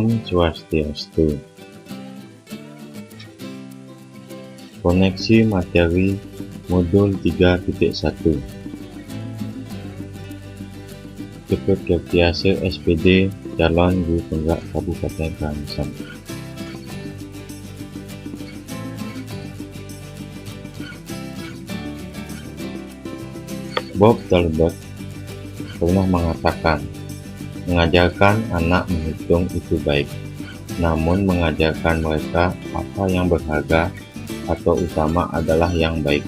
Om Swastiastu. Koneksi materi modul 3.1 Ketut Kirtiase SPD calon guru penggerak Kabupaten Karangasem. Bob Talbot pernah mengatakan, mengajarkan anak menghitung itu baik, namun mengajarkan mereka apa yang berharga atau utama adalah yang baik.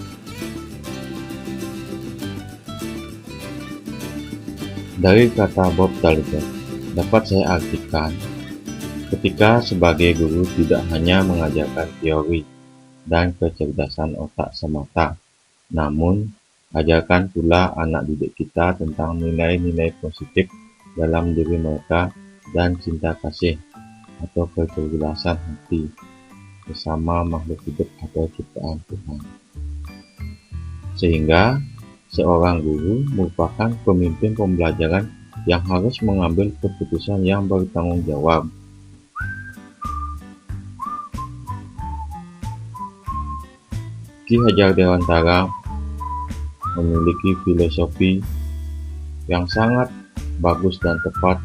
Dari kata Bob Talbot, dapat saya artikan, ketika sebagai guru tidak hanya mengajarkan teori dan kecerdasan otak semata, namun ajarkan pula anak didik kita tentang nilai-nilai positif dalam diri mereka dan cinta kasih atau kecerdasan hati bersama makhluk hidup atau ciptaan Tuhan. Sehingga seorang guru merupakan pemimpin pembelajaran yang harus mengambil keputusan yang bertanggung jawab. Ki Hajar Dewantara memiliki filosofi yang sangat bagus dan tepat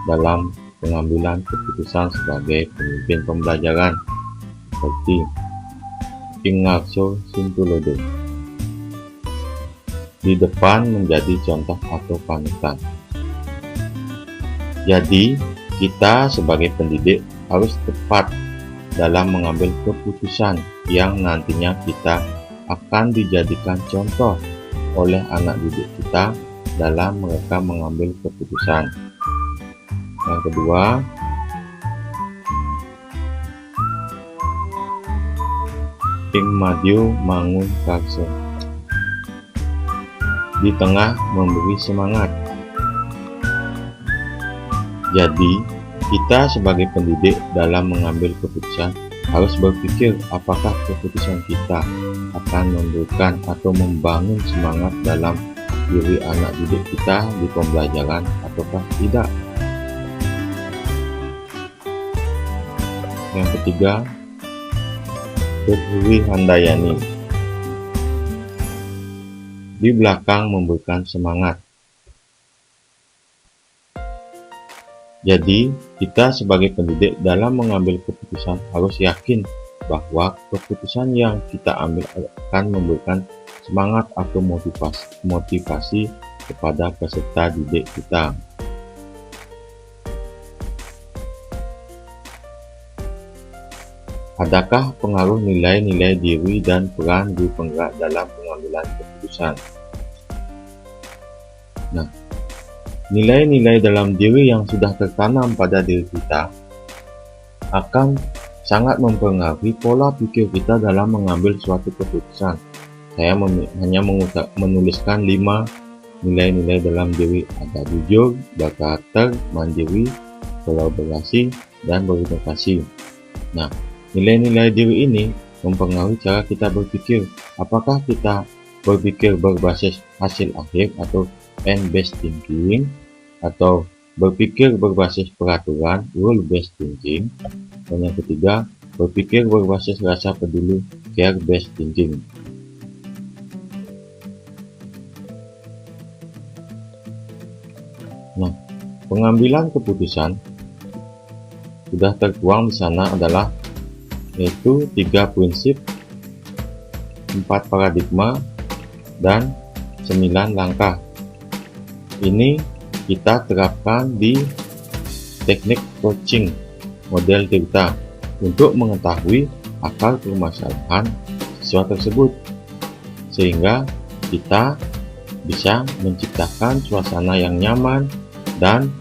dalam pengambilan keputusan sebagai pemimpin pembelajaran, seperti King Ngarso Simpulodo. Di depan menjadi contoh atau panutan. Jadi, kita sebagai pendidik harus tepat dalam mengambil keputusan yang nantinya kita akan dijadikan contoh oleh anak didik kita dalam mereka mengambil keputusan. Yang kedua, Ing Madiu Mangunkarso di tengah memberi semangat. Jadi, kita sebagai pendidik dalam mengambil keputusan harus berpikir apakah keputusan kita akan memberikan atau membangun semangat dalam diri anak didik kita di pembelajaran ataukah tidak. Yang ketiga, Dr. Handayani di belakang memberikan semangat. Jadi, kita sebagai pendidik dalam mengambil keputusan harus yakin bahwa keputusan yang kita ambil akan memberikan semangat atau motivasi kepada peserta didik kita. Adakah pengaruh nilai-nilai diri dan peran guru penggerak dalam pengambilan keputusan? Nah, nilai-nilai dalam diri yang sudah tertanam pada diri kita akan sangat mempengaruhi pola pikir kita dalam mengambil suatu keputusan. Saya hanya menuliskan 5 nilai-nilai dalam diri, ada jujur, berkarakter, mandiri, kolaborasi, dan berinovasi. Nah, nilai-nilai diri ini mempengaruhi cara kita berpikir. Apakah kita berpikir berbasis hasil akhir atau end-based thinking, atau berpikir berbasis peraturan rule-based thinking, dan yang ketiga, berpikir berbasis rasa peduli care-based thinking. Nah, pengambilan keputusan sudah tertuang di sana adalah yaitu 3 prinsip, 4 paradigma, dan 9 langkah. Ini kita terapkan di teknik coaching model Tirta untuk mengetahui akar permasalahan siswa tersebut, sehingga kita bisa menciptakan suasana yang nyaman dan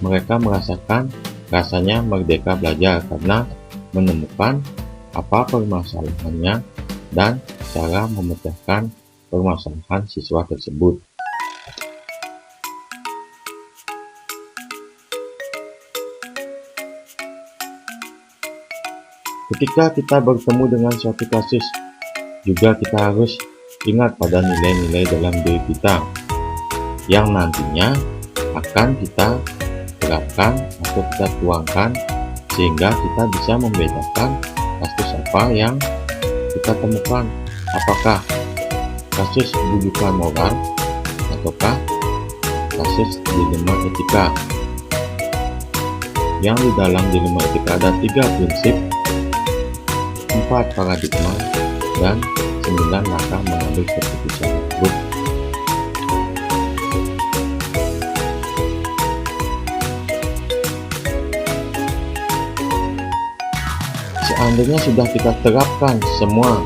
mereka merasakan rasanya merdeka belajar karena menemukan apa permasalahannya dan cara memecahkan permasalahan siswa tersebut. Ketika kita bertemu dengan suatu kasus, juga kita harus ingat pada nilai-nilai dalam diri kita yang nantinya akan kita terapkan atau kita tuangkan sehingga kita bisa membedakan kasus apa yang kita temukan, apakah kasus bujukan moral ataukah kasus dilema etika. Yang di dalam dilema etika ada 3 prinsip, 4 paradigma, dan 9 langkah mengambil keputusan tersebut. Seandainya sudah kita terapkan semua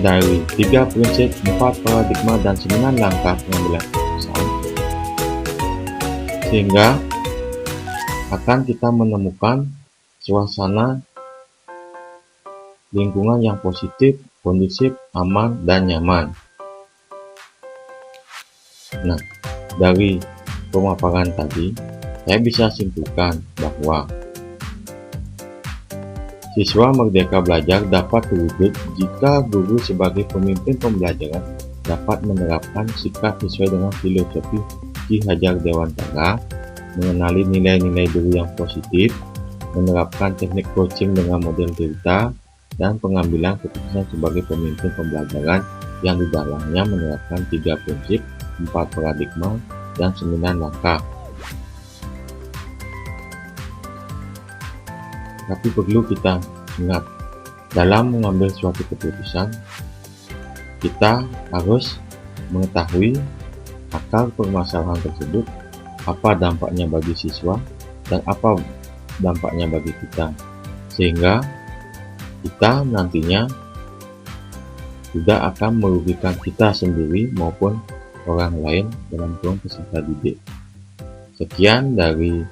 dari 3 prinsip, 4 paradigma, dan 9 langkah pengambilan keputusan, sehingga akan kita menemukan suasana lingkungan yang positif, kondusif, aman, dan nyaman. Nah, dari pemaparan tadi, saya bisa simpulkan bahwa siswa Merdeka Belajar dapat terwujud jika guru sebagai pemimpin pembelajaran dapat menerapkan sikap sesuai dengan filosofi Ki Hajar Dewantara, mengenali nilai-nilai diri yang positif, menerapkan teknik coaching dengan model cerita, dan pengambilan keputusan sebagai pemimpin pembelajaran yang di dalamnya menerapkan 3 prinsip, 4 paradigma, dan 9 langkah. Tapi perlu kita ingat, dalam mengambil suatu keputusan, kita harus mengetahui akar permasalahan tersebut, apa dampaknya bagi siswa, dan apa dampaknya bagi kita, sehingga kita nantinya tidak akan merugikan kita sendiri maupun orang lain dalam kurung peserta didik. Sekian dari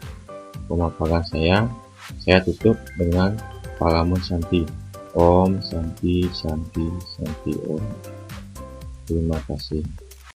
pemaparan saya tutup dengan Paramun Santi. Om Santi Santi Santi Om. Terima kasih.